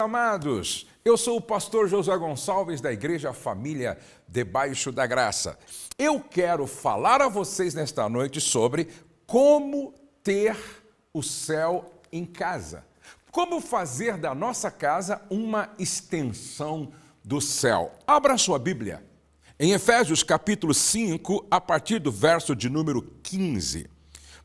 Amados, eu sou o pastor José Gonçalves da Igreja Família Debaixo da Graça. Eu quero falar a vocês nesta noite sobre como ter o céu em casa. Como fazer da nossa casa uma extensão do céu. Abra sua Bíblia em Efésios capítulo 5, a partir do verso de número 15.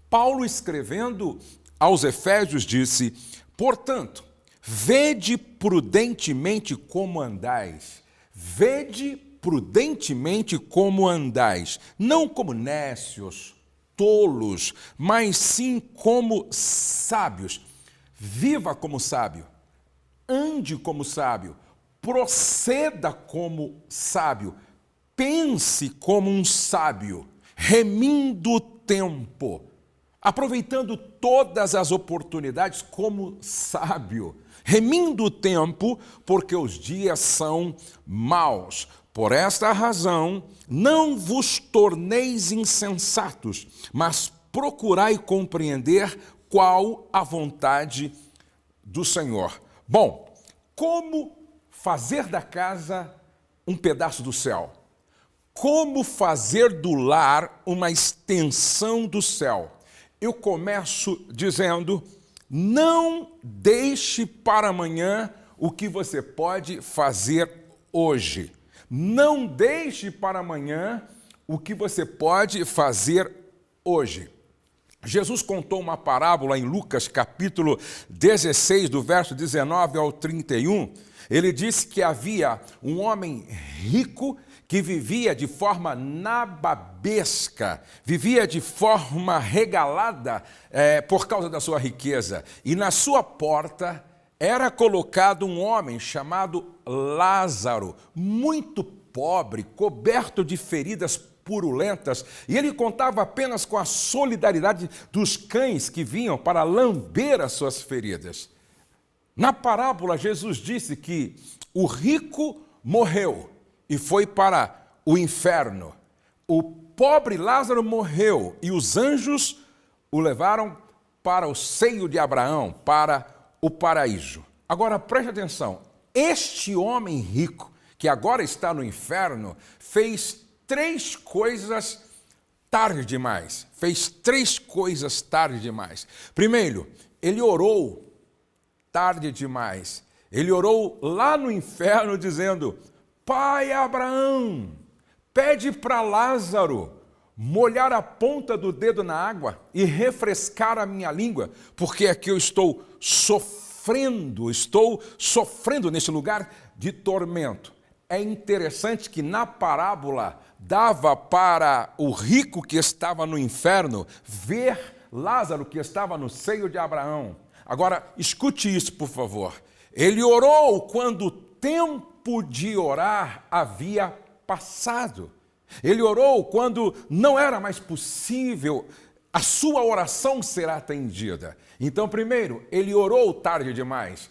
Paulo, escrevendo aos Efésios, disse: portanto, vede prudentemente como andais. Vede prudentemente como andais, não como nécios, tolos, mas sim como sábios. Viva como sábio, ande como sábio, proceda como sábio, pense como um sábio, remindo o tempo, aproveitando todas as oportunidades como sábio, remindo o tempo, porque os dias são maus. Por esta razão, não vos torneis insensatos, mas procurai compreender qual a vontade do Senhor. Bom, como fazer da casa um pedaço do céu? Como fazer do lar uma extensão do céu? Eu começo dizendo: não deixe para amanhã o que você pode fazer hoje. Não deixe para amanhã o que você pode fazer hoje. Jesus contou uma parábola em Lucas, capítulo 16, do verso 19 ao 31. Ele disse que havia um homem rico que vivia de forma nababesca, vivia de forma regalada por causa da sua riqueza. E na sua porta era colocado um homem chamado Lázaro, muito pobre, coberto de feridas purulentas, e ele contava apenas com a solidariedade dos cães que vinham para lamber as suas feridas. Na parábola, Jesus disse que o rico morreu e foi para o inferno. O pobre Lázaro morreu e os anjos o levaram para o seio de Abraão, para o paraíso. Agora preste atenção, este homem rico, que agora está no inferno, fez três coisas tarde demais. Fez três coisas tarde demais. Primeiro, ele orou tarde demais. Ele orou lá no inferno dizendo: Pai Abraão, pede para Lázaro molhar a ponta do dedo na água e refrescar a minha língua, porque aqui eu estou sofrendo nesse lugar de tormento. É interessante que na parábola dava para o rico que estava no inferno ver Lázaro que estava no seio de Abraão. Agora, escute isso, por favor. Ele orou quando o tempo de orar havia passado. Ele orou quando não era mais possível a sua oração ser atendida. Então, primeiro, ele orou tarde demais.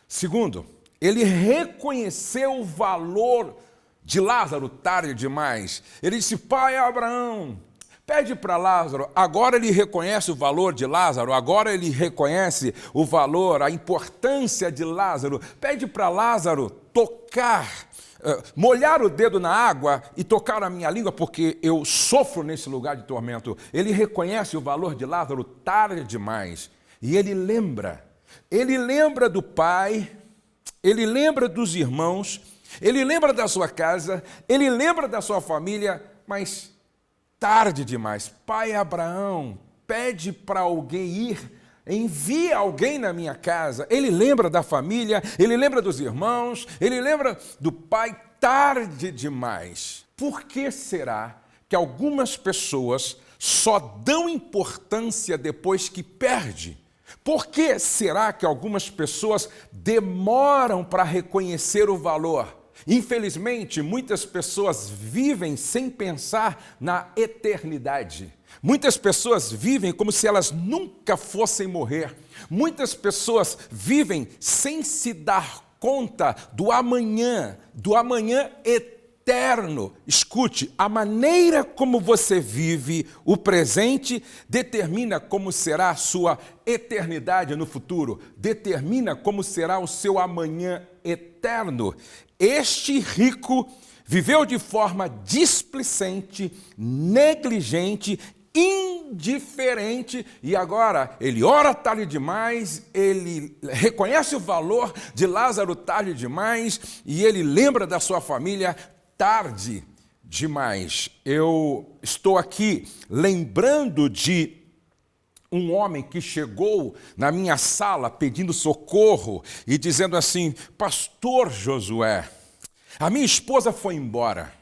Segundo, ele reconheceu o valor de Lázaro tarde demais. Ele disse: Pai Abraão, pede para Lázaro. Agora ele reconhece o valor de Lázaro, agora ele reconhece o valor, a importância de Lázaro. Pede para Lázaro tocar, molhar o dedo na água e tocar a minha língua, porque eu sofro nesse lugar de tormento. Ele reconhece o valor de Lázaro tarde demais. E ele lembra do pai, ele lembra dos irmãos, ele lembra da sua casa, ele lembra da sua família, mas tarde demais. Pai Abraão, pede para alguém ir, envia alguém na minha casa. Ele lembra da família, ele lembra dos irmãos, ele lembra do pai, tarde demais. Por que será que algumas pessoas só dão importância depois que perde? Por que será que algumas pessoas demoram para reconhecer o valor? Infelizmente, muitas pessoas vivem sem pensar na eternidade. Muitas pessoas vivem como se elas nunca fossem morrer. Muitas pessoas vivem sem se dar conta do amanhã eterno. eterno. Escute, a maneira como você vive o presente determina como será a sua eternidade no futuro, determina como será o seu amanhã eterno. Este rico viveu de forma displicente, negligente, indiferente, e agora ele ora tarde demais, ele reconhece o valor de Lázaro tarde demais, e ele lembra da sua família tarde demais. Eu estou aqui lembrando de um homem que chegou na minha sala pedindo socorro e dizendo assim: Pastor Josué, a minha esposa foi embora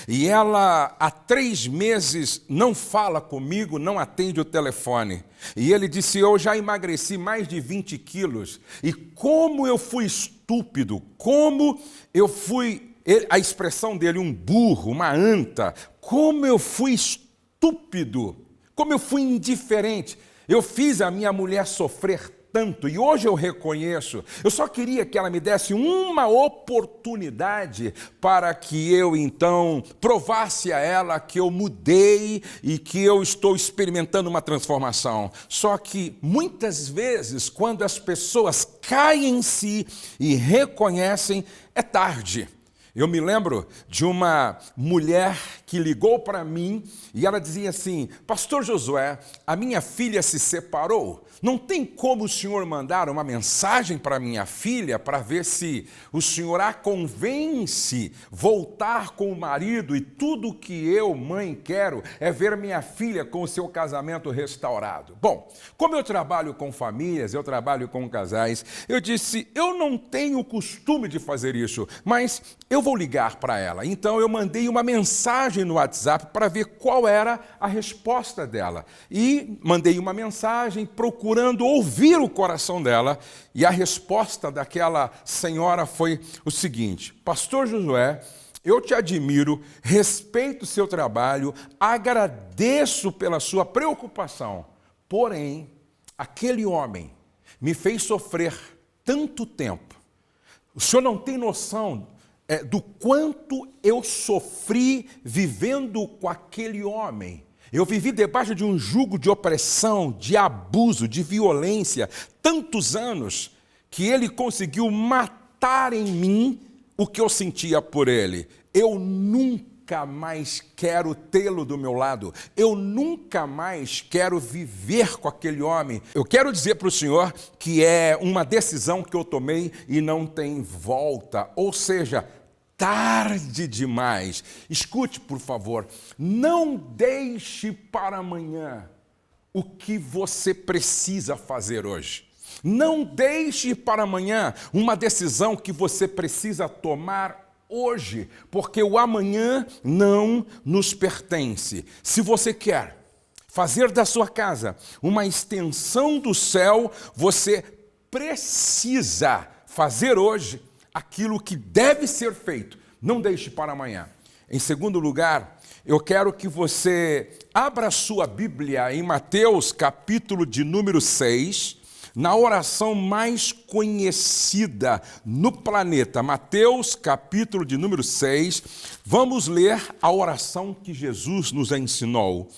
e ela há 3 meses não fala comigo, não atende o telefone. E ele disse: eu já emagreci mais de 20 quilos e como eu fui estúpido, como eu fui, a expressão dele, um burro, uma anta, como eu fui estúpido, como eu fui indiferente. Eu fiz a minha mulher sofrer tanto, e hoje eu reconheço. Eu só queria que ela me desse uma oportunidade para que eu então provasse a ela que eu mudei e que eu estou experimentando uma transformação. Só que muitas vezes, quando as pessoas caem em si e reconhecem, é tarde. Eu me lembro de uma mulher que ligou para mim e ela dizia assim: Pastor Josué, a minha filha se separou. Não tem como o senhor mandar uma mensagem para minha filha para ver se o senhor a convence voltar com o marido, e tudo que eu, mãe, quero é ver minha filha com o seu casamento restaurado. Bom, como eu trabalho com famílias, eu trabalho com casais, eu disse: eu não tenho o costume de fazer isso, mas eu vou ligar para ela. Então eu mandei uma mensagem no WhatsApp para ver qual era a resposta dela. E mandei uma mensagem procurando ouvir o coração dela, e a resposta daquela senhora foi o seguinte: Pastor Josué, eu te admiro, respeito o seu trabalho, agradeço pela sua preocupação, porém, aquele homem me fez sofrer tanto tempo. O senhor não tem noção do quanto eu sofri vivendo com aquele homem. Eu vivi debaixo de um jugo de opressão, de abuso, de violência, tantos anos, que ele conseguiu matar em mim o que eu sentia por ele. Eu nunca mais quero tê-lo do meu lado. Eu nunca mais quero viver com aquele homem. Eu quero dizer para o senhor que é uma decisão que eu tomei e não tem volta. Ou seja, tarde demais. Escute, por favor, não deixe para amanhã o que você precisa fazer hoje. Não deixe para amanhã uma decisão que você precisa tomar hoje, porque o amanhã não nos pertence. Se você quer fazer da sua casa uma extensão do céu, você precisa fazer hoje aquilo que deve ser feito. Não deixe para amanhã. Em segundo lugar, eu quero que você abra a sua Bíblia em Mateus, capítulo de número 6, na oração mais conhecida no planeta. Mateus, capítulo de número 6, vamos ler a oração que Jesus nos ensinou.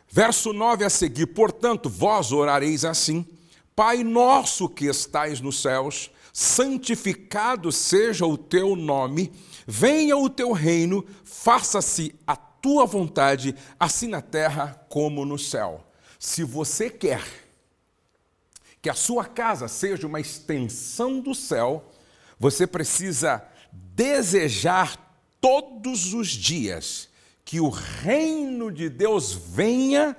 Verso 9 a seguir: portanto, vós orareis assim: Pai nosso que estais nos céus, santificado seja o teu nome, venha o teu reino, faça-se a tua vontade, assim na terra como no céu. Se você quer que a sua casa seja uma extensão do céu, você precisa desejar todos os dias que o reino de Deus venha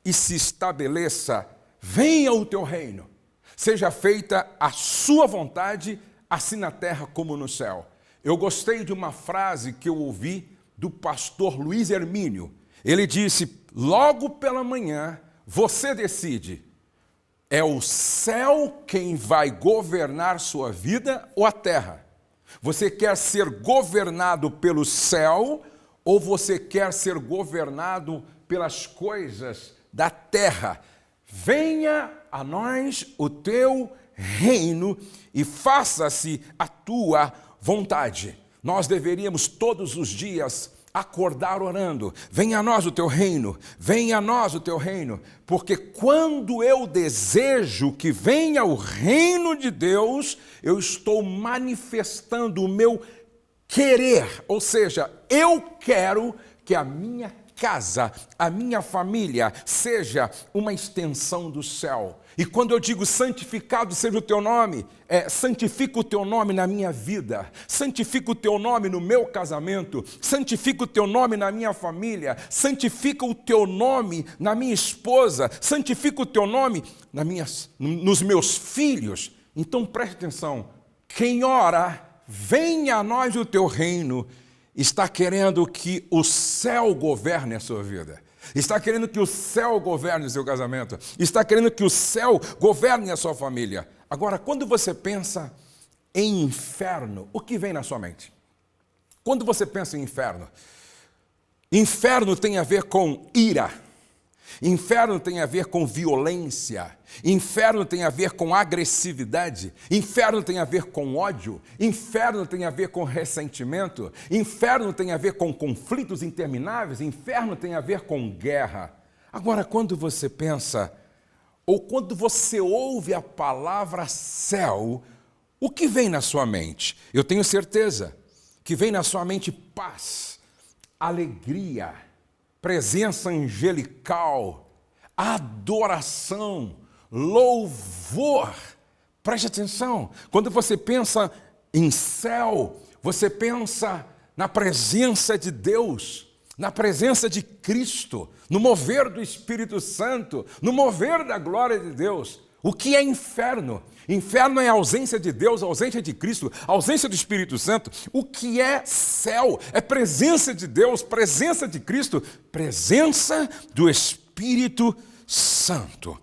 e se estabeleça. Venha o teu reino, seja feita a sua vontade, assim na terra como no céu. Eu gostei de uma frase que eu ouvi do pastor Luiz Hermínio. Ele disse: logo pela manhã, você decide, é o céu quem vai governar sua vida ou a terra? Você quer ser governado pelo céu ou você quer ser governado pelas coisas da terra? Venha a nós o teu reino e faça-se a tua vontade. nós deveríamos todos os dias acordar orando: venha a nós o teu reino, venha a nós o teu reino, porque quando eu desejo que venha o reino de Deus, eu estou manifestando o meu querer, ou seja, eu quero que a minha casa, a minha família seja uma extensão do céu. E quando eu digo santificado seja o teu nome, santifica o teu nome na minha vida, santifica o teu nome no meu casamento, santifica o teu nome na minha família, santifica o teu nome na minha esposa, santifica o teu nome nos meus filhos. Então preste atenção, quem ora, venha a nós o teu reino, está querendo que o céu governe a sua vida. Está querendo que o céu governe o seu casamento. Está querendo que o céu governe a sua família. Agora, quando você pensa em inferno, o que vem na sua mente? Quando você pensa em inferno, inferno tem a ver com ira. Inferno tem a ver com violência, inferno tem a ver com agressividade, inferno tem a ver com ódio, inferno tem a ver com ressentimento, inferno tem a ver com conflitos intermináveis, inferno tem a ver com guerra. Agora, quando você pensa, ou quando você ouve a palavra céu, o que vem na sua mente? Eu tenho certeza que vem na sua mente paz, alegria, presença angelical, adoração, louvor. Preste atenção, quando você pensa em céu, você pensa na presença de Deus, na presença de Cristo, no mover do Espírito Santo, no mover da glória de Deus. O que é inferno? Inferno é a ausência de Deus, a ausência de Cristo, a ausência do Espírito Santo. O que é céu? É presença de Deus, presença de Cristo, presença do Espírito Santo.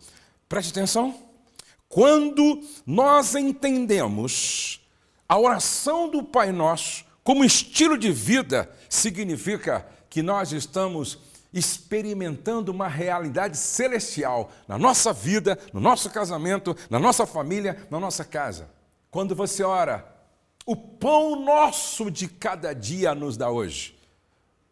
Preste atenção. Quando nós entendemos a oração do Pai Nosso como estilo de vida, significa que nós estamos experimentando uma realidade celestial na nossa vida, no nosso casamento, na nossa família, na nossa casa. Quando você ora, o pão nosso de cada dia nos dá hoje.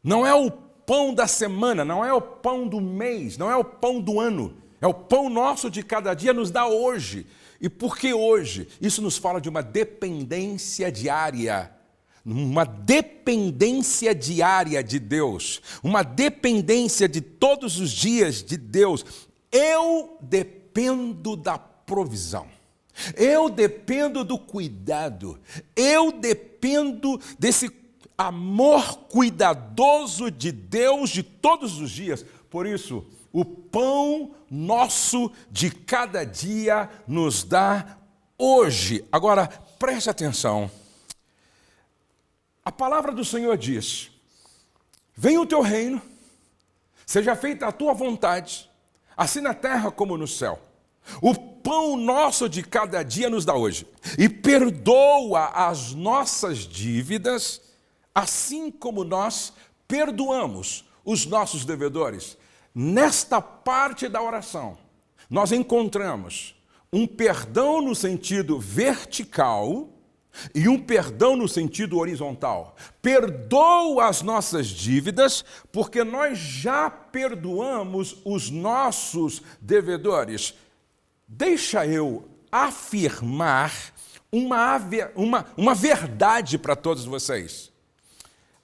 Não é o pão da semana, não é o pão do mês, não é o pão do ano. É o pão nosso de cada dia nos dá hoje. E por que hoje? Isso nos fala de uma dependência diária. Uma dependência diária de Deus, uma dependência de todos os dias de Deus. Eu dependo da provisão, eu dependo do cuidado, eu dependo desse amor cuidadoso de Deus de todos os dias. Por isso, o pão nosso de cada dia nos dá hoje. Agora, preste atenção. A palavra do Senhor diz: venha o teu reino, seja feita a tua vontade, assim na terra como no céu. O pão nosso de cada dia nos dá hoje. E perdoa as nossas dívidas, assim como nós perdoamos os nossos devedores. Nesta parte da oração, nós encontramos um perdão no sentido vertical e um perdão no sentido horizontal. Perdoa as nossas dívidas, porque nós já perdoamos os nossos devedores. Deixa eu afirmar uma verdade para todos vocês.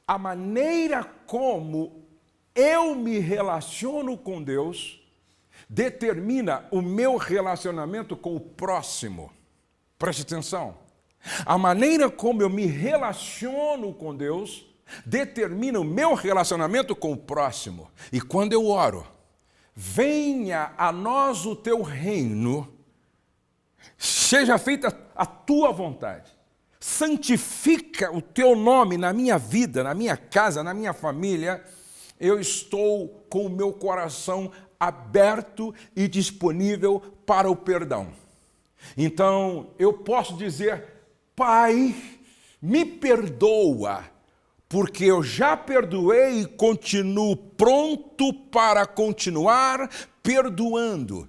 A maneira como eu me relaciono com Deus determina o meu relacionamento com o próximo. Preste atenção. A maneira como eu me relaciono com Deus determina o meu relacionamento com o próximo. E quando eu oro, venha a nós o teu reino, seja feita a tua vontade, santifica o teu nome na minha vida, na minha casa, na minha família, eu estou com o meu coração aberto e disponível para o perdão. Então, eu posso dizer: Pai, me perdoa, porque eu já perdoei e continuo pronto para continuar perdoando.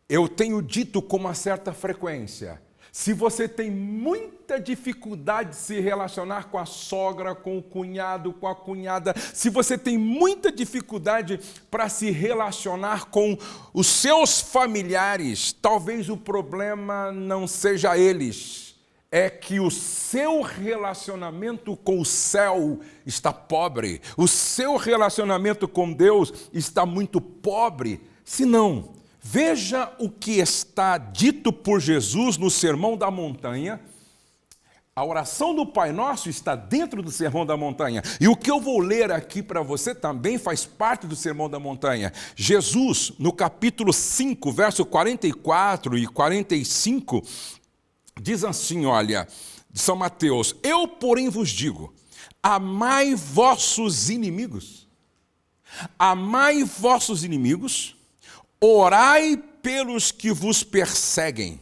Eu tenho dito com uma certa frequência: Se você tem muita dificuldade de se relacionar com a sogra, com o cunhado, com a cunhada, se você tem muita dificuldade para se relacionar com os seus familiares, talvez o problema não seja eles, é que o seu relacionamento com o céu está pobre, o seu relacionamento com Deus está muito pobre. Se não, veja o que está dito por Jesus no Sermão da Montanha. A oração do Pai Nosso está dentro do Sermão da Montanha. E o que eu vou ler aqui para você também faz parte do Sermão da Montanha. Jesus, no capítulo 5, verso 44 e 45, diz assim, olha, de São Mateus: eu, porém, vos digo, amai vossos inimigos. Amai vossos inimigos. Orai pelos que vos perseguem.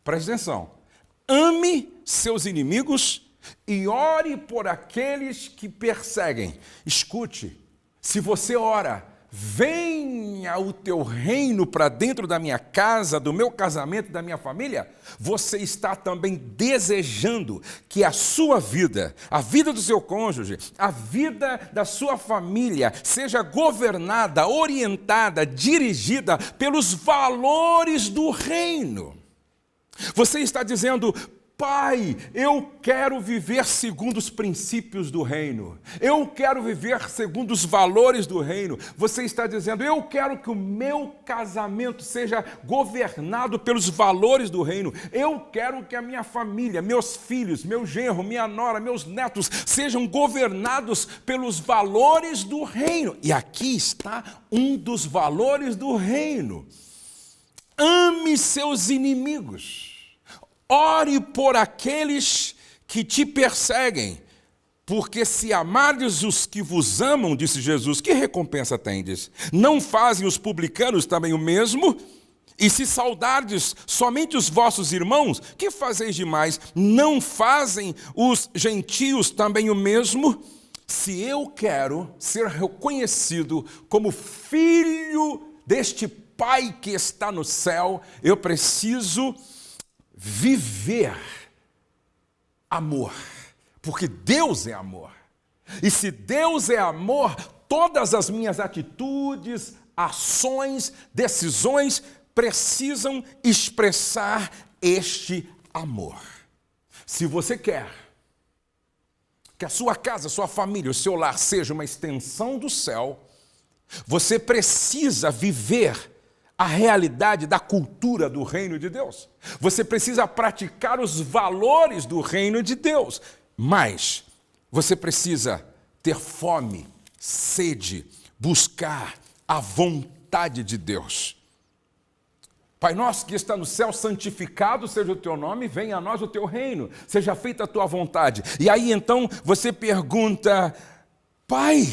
Preste atenção. Ame seus inimigos e ore por aqueles que perseguem. Escute, se você ora, venha o teu reino para dentro da minha casa, do meu casamento, da minha família, você está também desejando que a sua vida, a vida do seu cônjuge, a vida da sua família seja governada, orientada, dirigida pelos valores do reino. Você está dizendo: Pai, eu quero viver segundo os princípios do reino. Eu quero viver segundo os valores do reino. Você está dizendo: eu quero que o meu casamento seja governado pelos valores do reino. Eu quero que a minha família, meus filhos, meu genro, minha nora, meus netos sejam governados pelos valores do reino. E aqui está um dos valores do reino. Ame seus inimigos. Ore por aqueles que te perseguem, porque se amardes os que vos amam, disse Jesus, que recompensa tendes? Não fazem os publicanos também o mesmo? E se saudardes somente os vossos irmãos, que fazeis demais? Não fazem os gentios também o mesmo? Se eu quero ser reconhecido como filho deste Pai que está no céu, eu preciso viver amor, porque Deus é amor. E se Deus é amor, todas as minhas atitudes, ações, decisões precisam expressar este amor. Se você quer que a sua casa, a sua família, o seu lar seja uma extensão do céu, você precisa viver a realidade da cultura do reino de Deus. Você precisa praticar os valores do reino de Deus. Mas você precisa ter fome, sede, buscar a vontade de Deus. Pai nosso que está no céu, santificado seja o teu nome, venha a nós o teu reino, seja feita a tua vontade. E aí então você pergunta: Pai,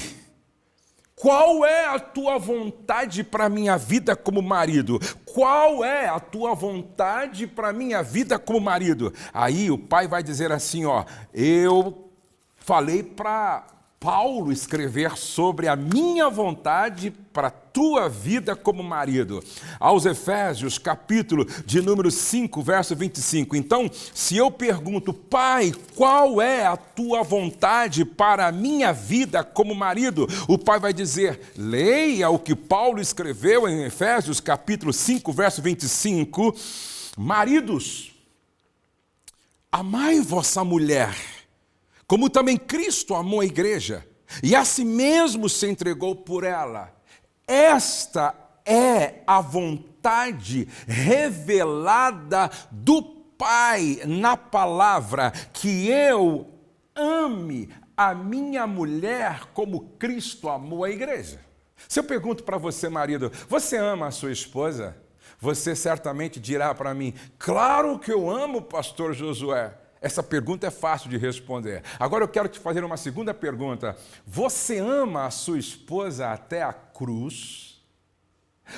qual é a tua vontade para a minha vida como marido? Qual é a tua vontade para a minha vida como marido? Aí o pai vai dizer assim, eu falei para Paulo escrever sobre a minha vontade para a tua vida como marido. Aos Efésios, capítulo de número 5, verso 25. Então, se eu pergunto: Pai, qual é a tua vontade para a minha vida como marido? O pai vai dizer: leia o que Paulo escreveu em Efésios, capítulo 5, verso 25. Maridos, amai vossa mulher, como também Cristo amou a igreja, e a si mesmo se entregou por ela. Esta é a vontade revelada do Pai na palavra, que eu ame a minha mulher como Cristo amou a igreja. Se eu pergunto para você, marido, você ama a sua esposa? Você certamente dirá para mim: claro que eu amo, pastor Josué. Essa pergunta é fácil de responder. Agora eu quero te fazer uma segunda pergunta. Você ama a sua esposa até a cruz?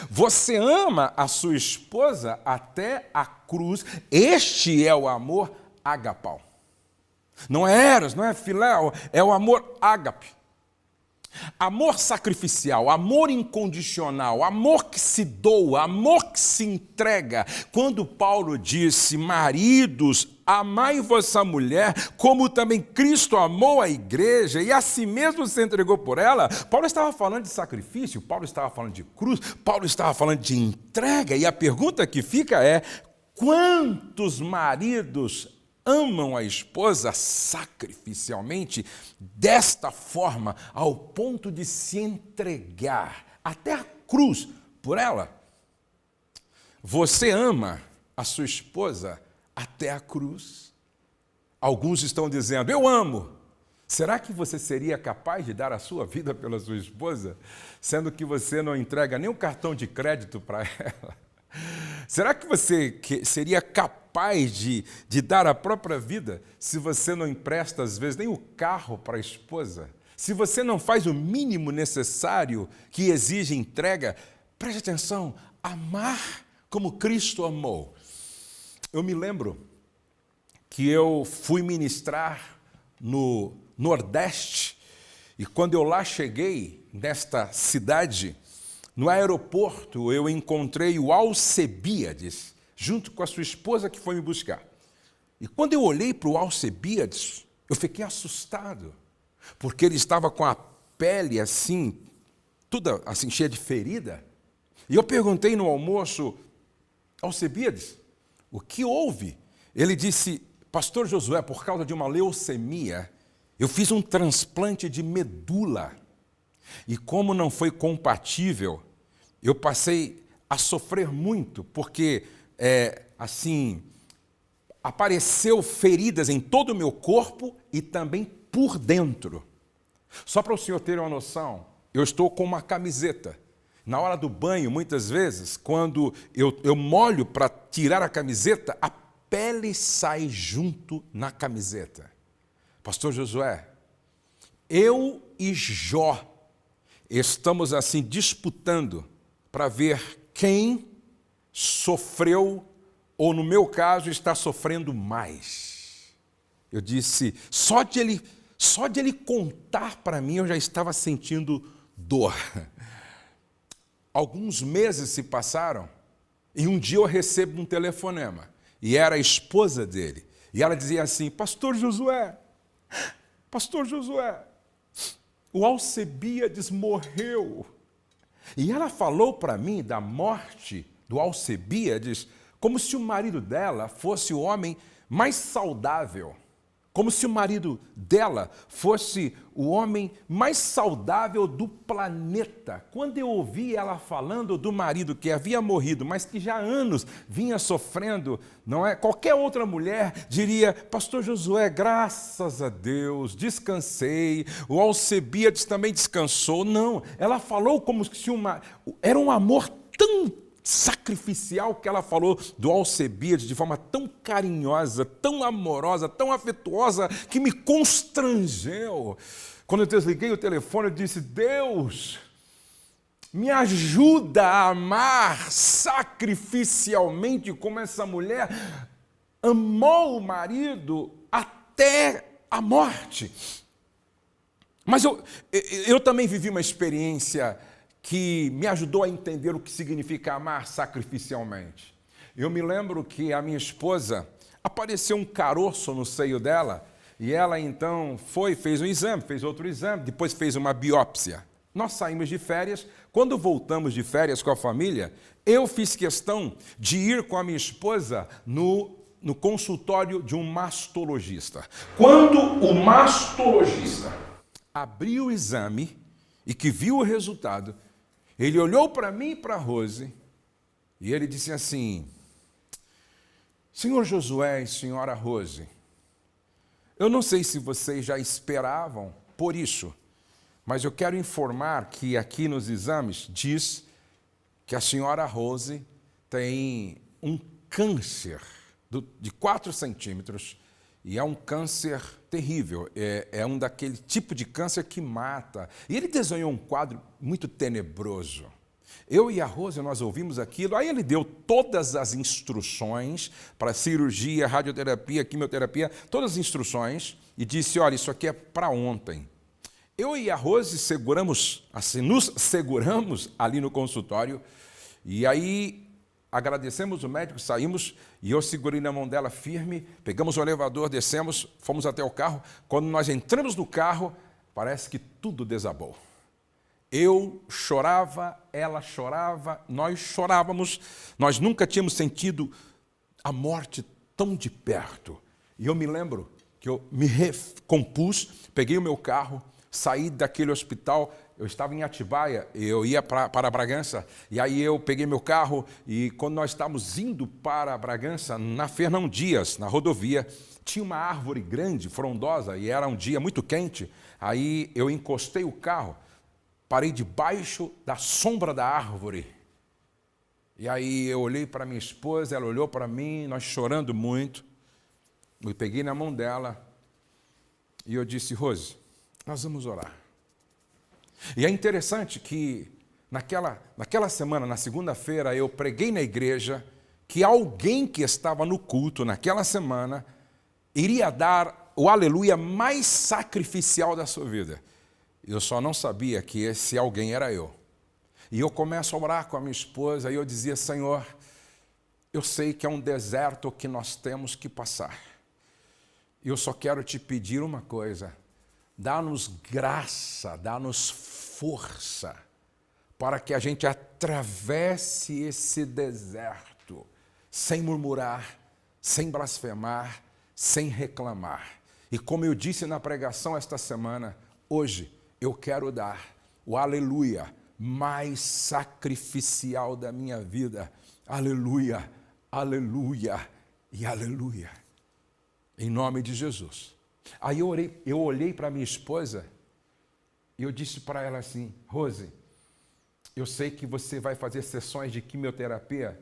Você ama a sua esposa até a cruz? Este é o amor agapau. Não é eros, não é filéu, é o amor ágape. Amor sacrificial, amor incondicional, amor que se doa, amor que se entrega. Quando Paulo disse, maridos, amai vossa mulher, como também Cristo amou a igreja e a si mesmo se entregou por ela, Paulo estava falando de sacrifício, Paulo estava falando de cruz, Paulo estava falando de entrega. E a pergunta que fica é, quantos maridos amam a esposa sacrificialmente, desta forma, ao ponto de se entregar até a cruz por ela? Você ama a sua esposa até a cruz? Alguns estão dizendo, eu amo. Será que você seria capaz de dar a sua vida pela sua esposa, sendo que você não entrega nem um cartão de crédito para ela? Será que você seria capaz de dar a própria vida se você não empresta, às vezes, nem o carro para a esposa? Se você não faz o mínimo necessário que exige entrega? Preste atenção, amar como Cristo amou. Eu me lembro que eu fui ministrar no Nordeste e quando eu lá cheguei, nesta cidade, no aeroporto, eu encontrei o Alcebiades, junto com a sua esposa que foi me buscar. E quando eu olhei para o Alcebiades, eu fiquei assustado, porque ele estava com a pele assim, toda assim cheia de ferida. E eu perguntei no almoço, Alcebiades, o que houve? Ele disse, pastor Josué, por causa de uma leucemia, eu fiz um transplante de medula. E como não foi compatível, eu passei a sofrer muito, porque, apareceu feridas em todo o meu corpo e também por dentro. Só para o senhor ter uma noção, eu estou com uma camiseta. Na hora do banho, muitas vezes, quando eu molho para tirar a camiseta, a pele sai junto na camiseta. Pastor Josué, eu e Jó estamos assim disputando para ver quem sofreu, ou no meu caso, está sofrendo mais. Eu disse, só de ele contar para mim, eu já estava sentindo dor. Alguns meses se passaram e um dia eu recebo um telefonema e era a esposa dele. E ela dizia assim, pastor Josué, o Alcebiades morreu. E ela falou para mim da morte do Alcebiades como se o marido dela fosse o homem mais saudável, como se o marido dela fosse o homem mais saudável do planeta. Quando eu ouvi ela falando do marido que havia morrido, mas que já há anos vinha sofrendo, não é? Qualquer outra mulher diria, pastor Josué, graças a Deus, descansei, o Alcebiades também descansou. Não, ela falou como se era um amor tão sacrificial que ela falou do Alcebiades de forma tão carinhosa, tão amorosa, tão afetuosa, que me constrangeu. Quando eu desliguei o telefone, eu disse, Deus, me ajuda a amar sacrificialmente como essa mulher amou o marido até a morte. Mas eu também vivi uma experiência que me ajudou a entender o que significa amar sacrificialmente. Eu me lembro que a minha esposa, apareceu um caroço no seio dela, e ela então fez um exame, fez outro exame, depois fez uma biópsia. Nós saímos de férias, quando voltamos de férias com a família, eu fiz questão de ir com a minha esposa no consultório de um mastologista. Quando o mastologista abriu o exame e que viu o resultado, ele olhou para mim e para a Rose e ele disse assim, senhor Josué e senhora Rose, eu não sei se vocês já esperavam por isso, mas eu quero informar que aqui nos exames diz que a senhora Rose tem um câncer de 4 centímetros e é um câncer terrível, é um daquele tipo de câncer que mata. E ele desenhou um quadro muito tenebroso. Eu e a Rose, nós ouvimos aquilo, aí ele deu todas as instruções para cirurgia, radioterapia, quimioterapia, todas as instruções, e disse, olha, isso aqui é para ontem. Eu e a Rose nos seguramos ali no consultório, e aí agradecemos o médico, saímos, e eu segurei na mão dela firme, pegamos o elevador, descemos, fomos até o carro. Quando nós entramos no carro, parece que tudo desabou. Eu chorava, ela chorava, nós chorávamos, nós nunca tínhamos sentido a morte tão de perto. E eu me lembro que eu me recompus, peguei o meu carro, saí daquele hospital. Eu estava em Atibaia, eu ia para Bragança, e aí eu peguei meu carro, e quando nós estávamos indo para Bragança, na Fernão Dias, na rodovia, tinha uma árvore grande, frondosa, e era um dia muito quente. Aí eu encostei o carro, parei debaixo da sombra da árvore. E aí eu olhei para minha esposa, ela olhou para mim, nós chorando muito. Eu peguei na mão dela e eu disse: Rose, nós vamos orar. E é interessante que naquela semana, na segunda-feira, eu preguei na igreja que alguém que estava no culto naquela semana iria dar o aleluia mais sacrificial da sua vida. Eu só não sabia que esse alguém era eu. E eu começo a orar com a minha esposa, e eu dizia: Senhor, eu sei que é um deserto que nós temos que passar. Eu só quero te pedir uma coisa: dá-nos graça, dá-nos força, para que a gente atravesse esse deserto, sem murmurar, sem blasfemar, sem reclamar. E como eu disse na pregação esta semana, hoje eu quero dar o aleluia mais sacrificial da minha vida. Aleluia, aleluia e aleluia. Em nome de Jesus. Aí eu olhei para minha esposa e eu disse para ela assim: Rose, eu sei que você vai fazer sessões de quimioterapia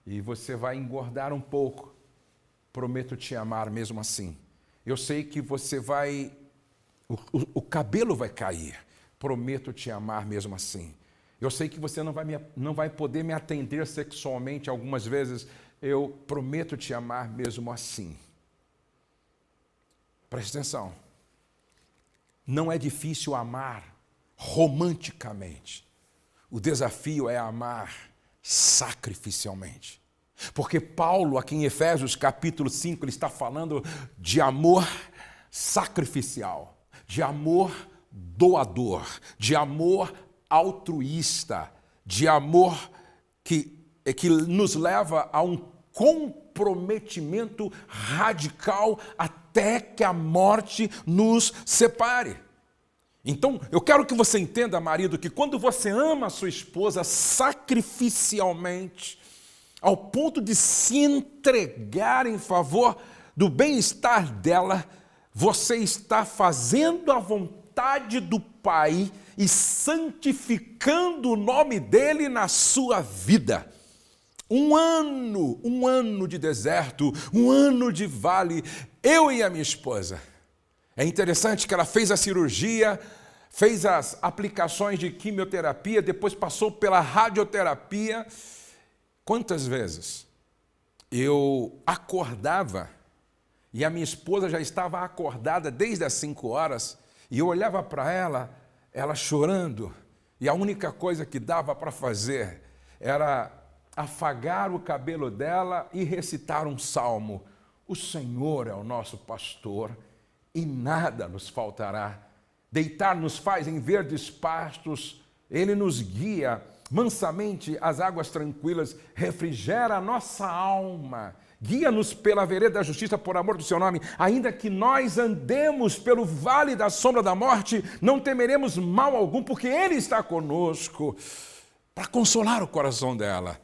e você vai engordar um pouco. Prometo te amar mesmo assim. Eu sei que você o cabelo vai cair. Prometo te amar mesmo assim. Eu sei que você não vai poder me atender sexualmente algumas vezes. Eu prometo te amar mesmo assim. Preste atenção. Não é difícil amar romanticamente. O desafio é amar sacrificialmente. Porque Paulo, aqui em Efésios capítulo 5, ele está falando de amor sacrificial, de amor doador, de amor altruísta, de amor que nos leva a um comprometimento radical até que a morte nos separe. Então, eu quero que você entenda, marido, que quando você ama a sua esposa sacrificialmente, ao ponto de se entregar em favor do bem-estar dela, você está fazendo a vontade do Pai e santificando o nome dele na sua vida. Um ano de deserto, um ano de vale, eu e a minha esposa. É interessante que ela fez a cirurgia, fez as aplicações de quimioterapia, depois passou pela radioterapia. Quantas vezes eu acordava e a minha esposa já estava acordada desde as 5 horas e eu olhava para ela chorando, e a única coisa que dava para fazer era afagar o cabelo dela e recitar um salmo. O Senhor é o nosso pastor e nada nos faltará. Deitar nos faz em verdes pastos, Ele nos guia mansamente às águas tranquilas, refrigera a nossa alma, guia-nos pela vereda da justiça por amor do seu nome. Ainda que nós andemos pelo vale da sombra da morte, não temeremos mal algum, porque Ele está conosco, para consolar o coração dela.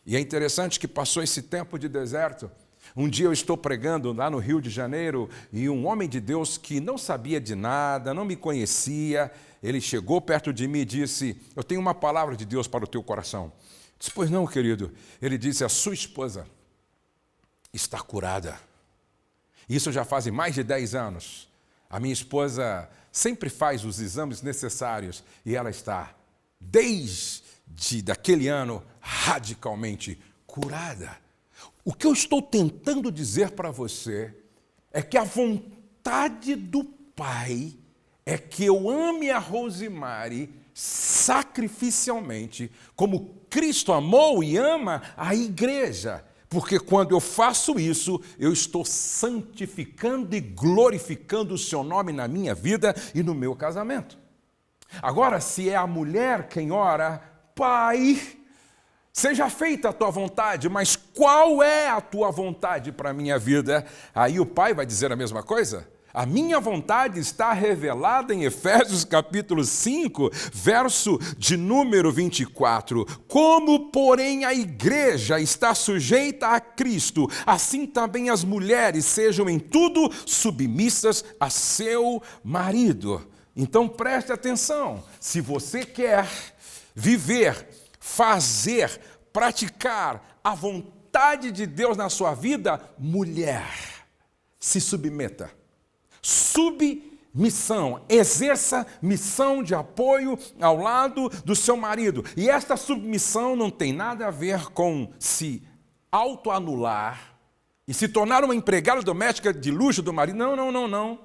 E é interessante que passou esse tempo de deserto. Um dia eu estou pregando lá no Rio de Janeiro e um homem de Deus que não sabia de nada, não me conhecia, ele chegou perto de mim e disse: eu tenho uma palavra de Deus para o teu coração. Eu disse: pois não, querido. Ele disse: a sua esposa está curada. Isso já faz mais de 10 anos. A minha esposa sempre faz os exames necessários e ela está, desde daquele ano, radicalmente curada. O que eu estou tentando dizer para você é que a vontade do Pai é que eu ame a Rosemary sacrificialmente, como Cristo amou e ama a igreja. Porque quando eu faço isso, eu estou santificando e glorificando o seu nome na minha vida e no meu casamento. Agora, se é a mulher quem ora, Pai, seja feita a tua vontade, mas qual é a tua vontade para a minha vida? Aí o pai vai dizer a mesma coisa? A minha vontade está revelada em Efésios capítulo 5, verso de número 24. Como, porém, a igreja está sujeita a Cristo, assim também as mulheres sejam em tudo submissas a seu marido. Então preste atenção, se você quer viver, fazer, praticar a vontade de Deus na sua vida, mulher, se submeta. Submissão, exerça missão de apoio ao lado do seu marido. E esta submissão não tem nada a ver com se autoanular e se tornar uma empregada doméstica de luxo do marido. Não.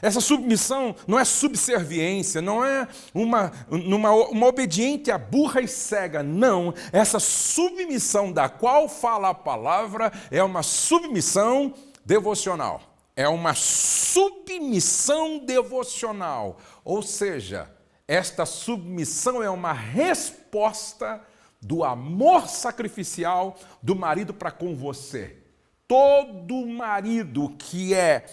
Essa submissão não é subserviência, não é uma obediente à burra e cega, não. Essa submissão da qual fala a palavra é uma submissão devocional. É uma submissão devocional, ou seja, esta submissão é uma resposta do amor sacrificial do marido para com você. Todo marido que é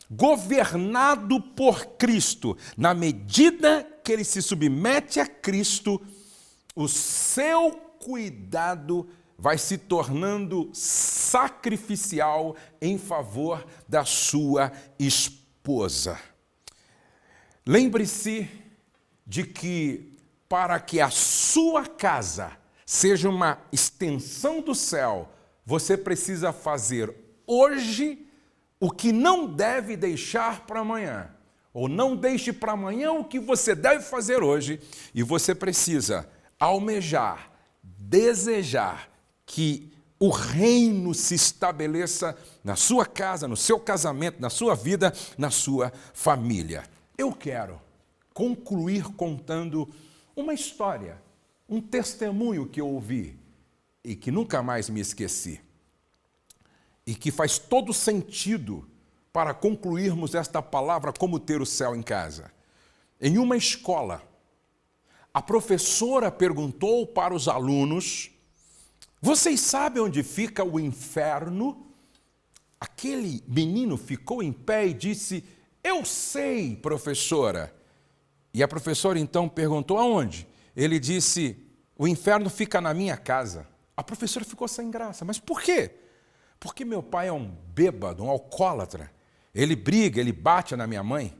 governado por Cristo, na medida que ele se submete a Cristo, o seu cuidado vai se tornando sacrificial em favor da sua esposa. Lembre-se de que para que a sua casa seja uma extensão do céu, você precisa fazer hoje o que não deve deixar para amanhã. Ou não deixe para amanhã o que você deve fazer hoje. E você precisa almejar, desejar que o reino se estabeleça na sua casa, no seu casamento, na sua vida, na sua família. Eu quero concluir contando uma história, um testemunho que eu ouvi e que nunca mais me esqueci. E que faz todo sentido para concluirmos esta palavra, como ter o céu em casa. Em uma escola, a professora perguntou para os alunos: vocês sabem onde fica o inferno? Aquele menino ficou em pé e disse: eu sei, professora. E a professora então perguntou: aonde? Ele disse: o inferno fica na minha casa. A professora ficou sem graça. Mas por quê? Porque meu pai é um bêbado, um alcoólatra. Ele briga, ele bate na minha mãe.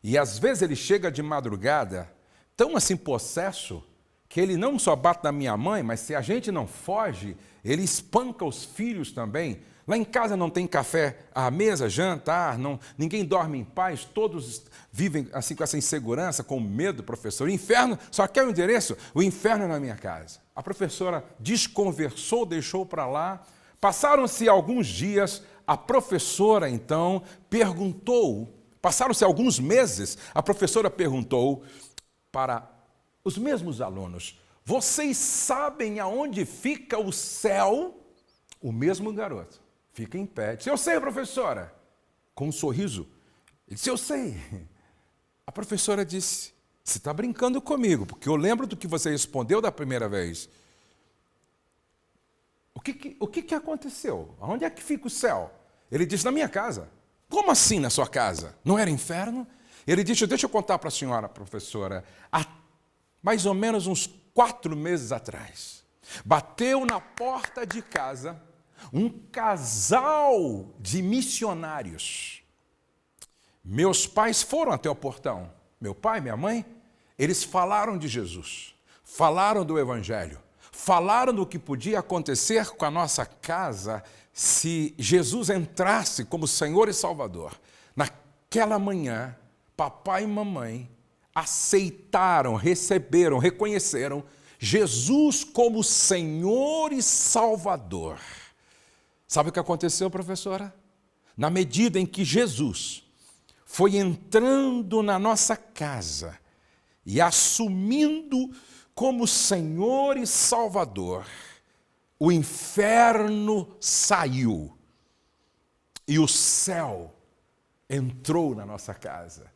E às vezes ele chega de madrugada, tão assim possesso, que ele não só bate na minha mãe, mas se a gente não foge, ele espanca os filhos também. Lá em casa não tem café à mesa, jantar, ninguém dorme em paz, todos vivem assim com essa insegurança, com medo, professor. O inferno, só quer o endereço? O inferno é na minha casa. A professora desconversou, deixou para lá. Passaram-se alguns dias, a professora então perguntou, passaram-se alguns meses, a professora perguntou para os mesmos alunos: vocês sabem aonde fica o céu? O mesmo garoto fica em pé, disse: eu sei, professora, com um sorriso. Ele disse: eu sei. A professora disse: você está brincando comigo, porque eu lembro do que você respondeu da primeira vez. O que aconteceu? Onde é que fica o céu? Ele disse: na minha casa. Como assim na sua casa? Não era inferno? Ele disse: deixa eu contar para a senhora, professora. Há mais ou menos uns 4 meses atrás, bateu na porta de casa um casal de missionários. Meus pais foram até o portão. Meu pai e minha mãe, eles falaram de Jesus, falaram do Evangelho, falaram do que podia acontecer com a nossa casa se Jesus entrasse como Senhor e Salvador. Naquela manhã, papai e mamãe aceitaram, receberam, reconheceram Jesus como Senhor e Salvador. Sabe o que aconteceu, professora? Na medida em que Jesus foi entrando na nossa casa e assumindo como Senhor e Salvador, o inferno saiu e o céu entrou na nossa casa.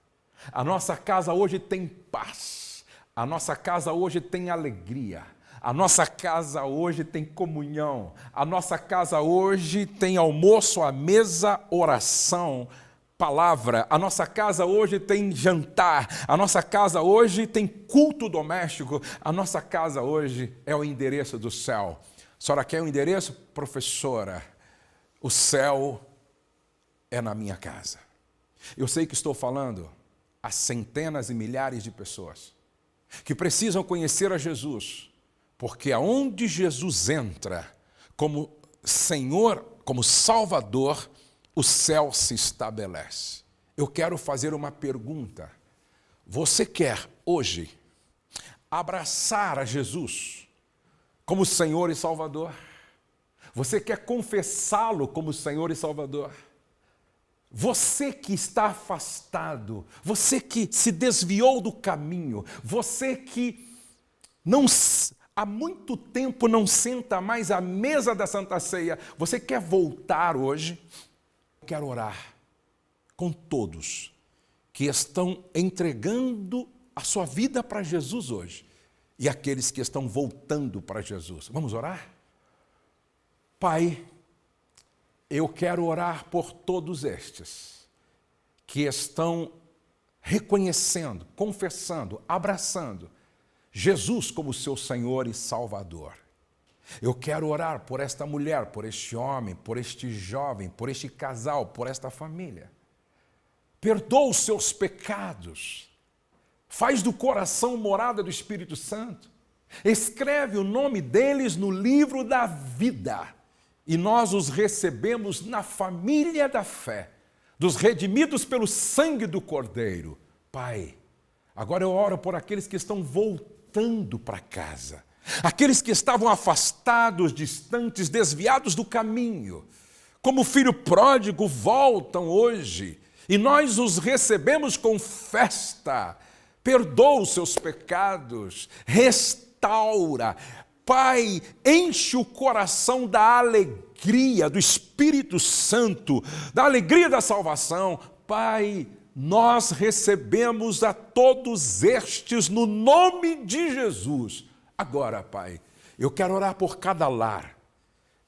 A nossa casa hoje tem paz, a nossa casa hoje tem alegria, a nossa casa hoje tem comunhão, a nossa casa hoje tem almoço à mesa, oração, palavra, a nossa casa hoje tem jantar, a nossa casa hoje tem culto doméstico, a nossa casa hoje é o endereço do céu. A senhora quer o endereço? Professora, o céu é na minha casa. Eu sei que estou falando a centenas e milhares de pessoas que precisam conhecer a Jesus, porque aonde Jesus entra como Senhor, como Salvador, o céu se estabelece. Eu quero fazer uma pergunta. Você quer hoje abraçar a Jesus como Senhor e Salvador? Você quer confessá-lo como Senhor e Salvador? Você que está afastado, você que se desviou do caminho, você que há muito tempo não senta mais à mesa da Santa Ceia, você quer voltar hoje? Eu quero orar com todos que estão entregando a sua vida para Jesus hoje e aqueles que estão voltando para Jesus. Vamos orar? Pai, eu quero orar por todos estes que estão reconhecendo, confessando, abraçando Jesus como seu Senhor e Salvador. Eu quero orar por esta mulher, por este homem, por este jovem, por este casal, por esta família. Perdoa os seus pecados. Faz do coração morada do Espírito Santo. Escreve o nome deles no livro da vida. E nós os recebemos na família da fé, dos redimidos pelo sangue do Cordeiro. Pai, agora eu oro por aqueles que estão voltando para casa. Aqueles que estavam afastados, distantes, desviados do caminho, como filho pródigo, voltam hoje, e nós os recebemos com festa. Perdoa os seus pecados, restaura. Pai, enche o coração da alegria do Espírito Santo, da alegria da salvação. Pai, nós recebemos a todos estes no nome de Jesus. Agora, Pai, eu quero orar por cada lar,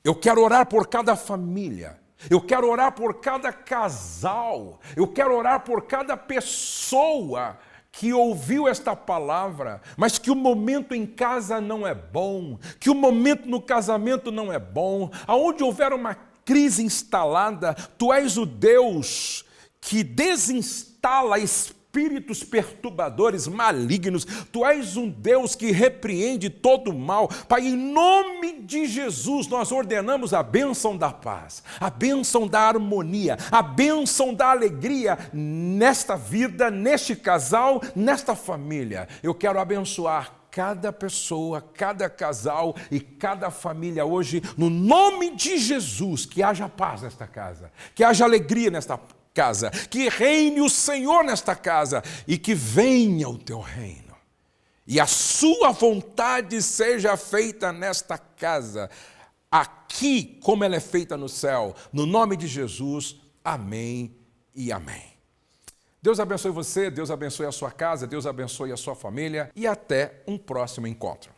eu quero orar por cada família, eu quero orar por cada casal, eu quero orar por cada pessoa que ouviu esta palavra, mas que o momento em casa não é bom, que o momento no casamento não é bom, aonde houver uma crise instalada, Tu és o Deus que desinstala espíritos perturbadores, malignos. Tu és um Deus que repreende todo o mal. Pai, em nome de Jesus, nós ordenamos a bênção da paz, a bênção da harmonia, a bênção da alegria nesta vida, neste casal, nesta família. Eu quero abençoar cada pessoa, cada casal e cada família hoje, no nome de Jesus, que haja paz nesta casa, que haja alegria nesta casa, que reine o Senhor nesta casa e que venha o Teu reino. E a Sua vontade seja feita nesta casa, aqui como ela é feita no céu. No nome de Jesus, amém e amém. Deus abençoe você, Deus abençoe a sua casa, Deus abençoe a sua família e até um próximo encontro.